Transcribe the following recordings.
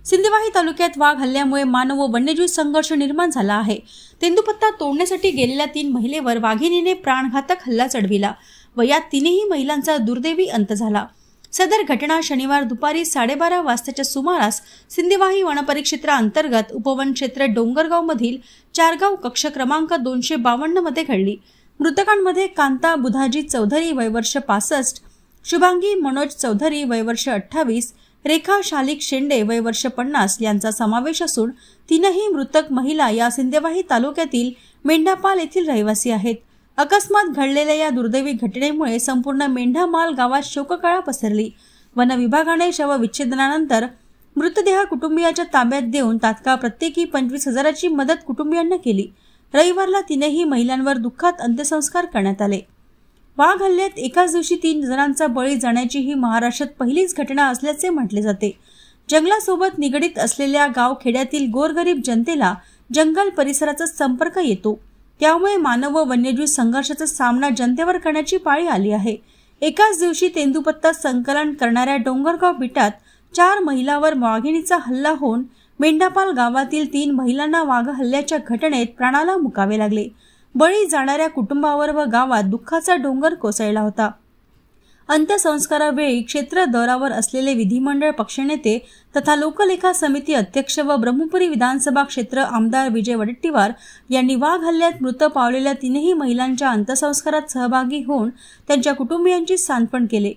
सिंदेवाही तालुक्यात वाघ हल्ल्यामुळे मानव व वन्यजीव संघर्ष निर्माण झाला आहे। तेंदूपत्ता तोडण्यासाठी गेलेल्या 3 महिलेवर वाघिणीने प्राणघातक हल्ला चढविला व या तीनही महिलांचा दुर्दैवी अंत झाला। सदर घटना शनिवार दुपारी 12:30 वाजताच्या सुमारास सिंदेवाही वनपरिक्षेत्राअंतर्गत उपवन क्षेत्र डोंगरगाव मधील चारगाव कक्ष क्रमांक 252 मध्ये घडली। मृतकांमध्ये कांता बुधाजी चौधरी वय वर्ष 65, शुभांगी मनोज चौधरी वय वर्ष 28, रेखा शालिक शेंडे वय वर्ष 50 यांचा समावेश असून तीनही मृतक महिला या सिंदेवाही तालुक्यातील मेंढापाल येथील रहिवासी आहेत। अकस्मात घडलेल्या या दुर्दैवी घटनेमुळे संपूर्ण मेंढामाल गावात शोककळा पसरली। वन विभागाने शव विच्छेदनानंतर मृतदेह कुटुंबियाच्या ताब्यात देऊन तात्काळ प्रत्येकी 25,000ची मदत कुटुंबियांना केली। रविवारला तीनही महिलांवर दुःखात अंत्यसंस्कार करण्यात आले। वाघ हल्ल्यात एकाच दिवशी 3 जणांचा बळी जाण्याची ही महाराष्ट्रात पहिलीच घटना असल्याचे म्हटले जाते। जंगलासोबत निगडीत असलेल्या गावखेड्यातील गोरगरीब जनतेला जंगल परिसराचा संपर्क येतो, त्यामुळे मानव व वन्यजीव संघर्षाचा सामना जनतेवर करण्याची पाळी आली आहे। एकाच दिवशी तेंदूपत्ता संकलन करणाऱ्या डोंगरगाव बिटात 4 महिलांवर वाघिणीचा हल्ला होऊन मेंढापाल गावातील 3 महिलांना वाघ हल्ल्याच्या घटनेत प्राणाला मुकावे लागले। बळी जाणाऱ्या कुटुंबावर व गावात दुःखाचा डोंगर कोसळला होता। अंत्यसंस्कारावेळी क्षेत्र दौऱ्यावर असलेले विधिमंडळ पक्षनेते तथा लोकलेखा समिती अध्यक्ष व ब्रह्मपुरी विधानसभा क्षेत्र आमदार विजय वडेट्टीवार यांनी वाघ हल्ल्यात मृत पावलेल्या तीनही महिलांच्या अंत्यसंस्कारात सहभागी होऊन त्यांच्या कुटुंबियांची सांत्वन केले।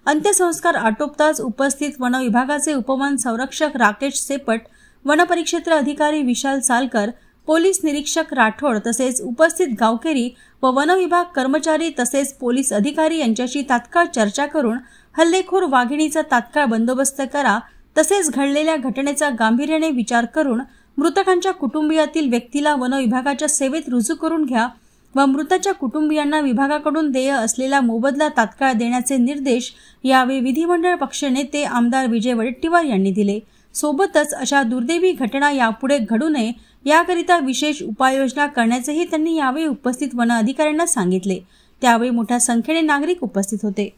अंत्यसंस्कार आटोपताच उपस्थित वन विभागाचे उपवन संरक्षक राकेश सेपट, वनपरिक्षेत्र अधिकारी विशाल सालकर, पोलीस निरीक्षक राठोड तसेच उपस्थित गावकरी व वन विभाग कर्मचारी तसेच पोलीस अधिकारी यांच्याशी तात्काळ चर्चा करून हल्लेखोर वाघिणीचा तात्काळ बंदोबस्त करा, तसेच घडलेल्या घटनेचा गांभीर्याने विचार करून मृतकांच्या कुटुंबियातील व्यक्तीला वन विभागाच्या सेवेत रुजू करून घ्या व मृताच्या कुटुंबियांना विभागाकडून देय असलेला मोबदला तात्काळ देण्याचे निर्देश यावेळी विधिमंडळ पक्षनेते आमदार विजय वडेट्टीवार यांनी दिले। सोबतच अशा दुर्दैवी घटना यापुढे घडू नये याकरिता विशेष उपाययोजना करण्याचेही त्यांनी यावेळी उपस्थित वन अधिकाऱ्यांना सांगितले। त्यावेळी मोठ्या संख्येने नागरिक उपस्थित होते।